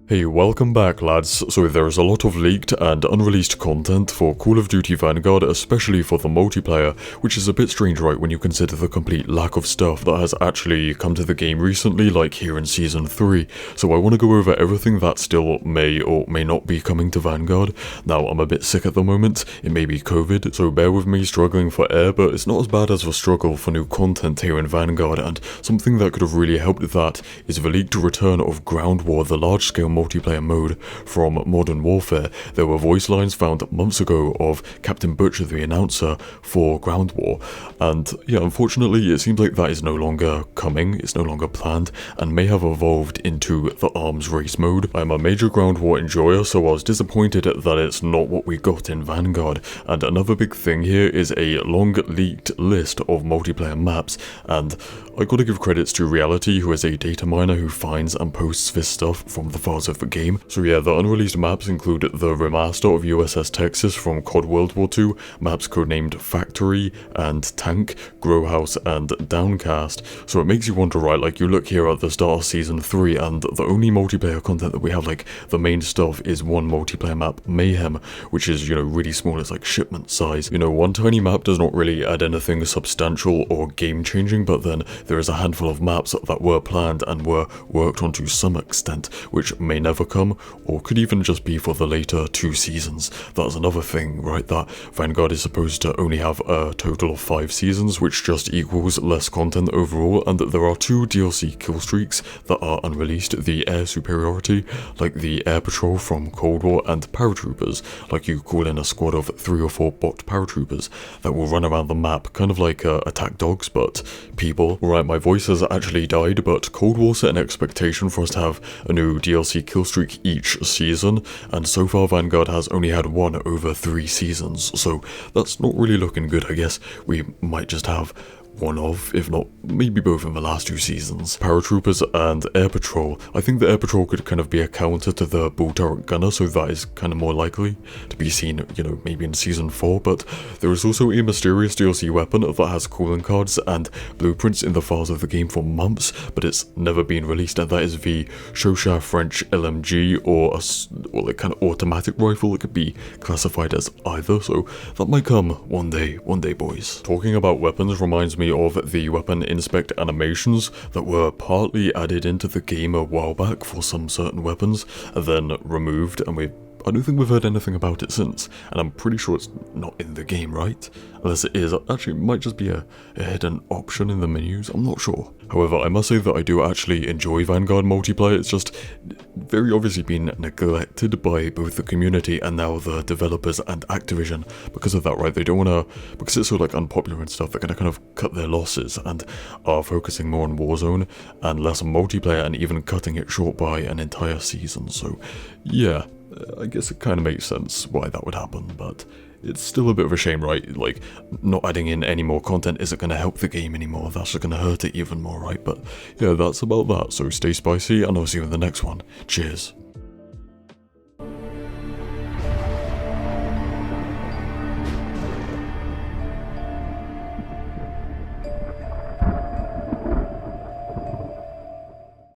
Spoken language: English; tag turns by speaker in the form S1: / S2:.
S1: Hey, welcome back lads. So there's a lot of leaked and unreleased content for Call of Duty Vanguard, especially for the multiplayer, which is a bit strange, right, when you consider the complete lack of stuff that has actually come to the game recently, like here in Season 3. So I want to go over everything that still may or may not be coming to Vanguard. Now, I'm a bit sick at the moment, it may be COVID, so bear with me struggling for air, but it's not as bad as the struggle for new content here in Vanguard, and something that could have really helped that is the leaked return of Ground War, the large-scale multiplayer mode from Modern Warfare. There were voice lines found months ago of Captain Butcher, the announcer for Ground War, and yeah, unfortunately it seems like that is no longer coming, it's no longer planned, and may have evolved into the arms race mode. I'm a major Ground War enjoyer, so I was disappointed that it's not what we got in Vanguard. And another big thing here is a long leaked list of multiplayer maps, and I gotta give credits to Reality, who is a data miner who finds and posts this stuff from the files of the game. So yeah, the unreleased maps include the remaster of USS Texas from COD World War II, maps codenamed Factory and Tank, Grow House and Downcast. So it makes you wonder, right, like you look here at the start of Season 3 and the only multiplayer content that we have, like the main stuff, is one multiplayer map, Mayhem, which is, really small, it's like shipment size. One tiny map does not really add anything substantial or game changing, but then there is a handful of maps that were planned and were worked on to some extent, which may never come, or could even just be for the later 2 seasons. That's another thing, right, that Vanguard is supposed to only have a total of 5 seasons, which just equals less content overall, and that there are 2 DLC kill streaks that are unreleased, the air superiority, like the air patrol from Cold War, and paratroopers, like you call in a squad of 3 or 4 bot paratroopers that will run around the map, kind of like attack dogs, but people. Right, my voice has actually died, but Cold War set an expectation for us to have a new DLC kill streak each season, and so far Vanguard has only had 1 over 3 seasons, so that's not really looking good. I guess we might just have one of, if not maybe both in the last 2 seasons. Paratroopers and Air Patrol. I think the Air Patrol could kind of be a counter to the Bull Turret Gunner, so that is kind of more likely to be seen, maybe in Season 4, but there is also a mysterious DLC weapon that has calling cards and blueprints in the files of the game for months, but it's never been released, and that is the Chauchat French LMG, or a kind of automatic rifle. It could be classified as either, so that might come one day, boys. Talking about weapons reminds me of the weapon inspect animations that were partly added into the game a while back for some certain weapons, and then removed, and I don't think we've heard anything about it since, and I'm pretty sure it's not in the game, right? Unless it is. Actually, it might just be a hidden option in the menus, I'm not sure. However, I must say that I do actually enjoy Vanguard multiplayer. It's just very obviously been neglected by both the community and now the developers and Activision. Because of that, right, they don't want to, because it's so unpopular and stuff, they're going to kind of cut their losses and are focusing more on Warzone and less on multiplayer, and even cutting it short by an entire season. So yeah, I guess it kind of makes sense why that would happen, but it's still a bit of a shame, right? Like, not adding in any more content isn't going to help the game anymore, that's just going to hurt it even more, right? But yeah, that's about that, so stay spicy, and I'll see you in the next one. Cheers.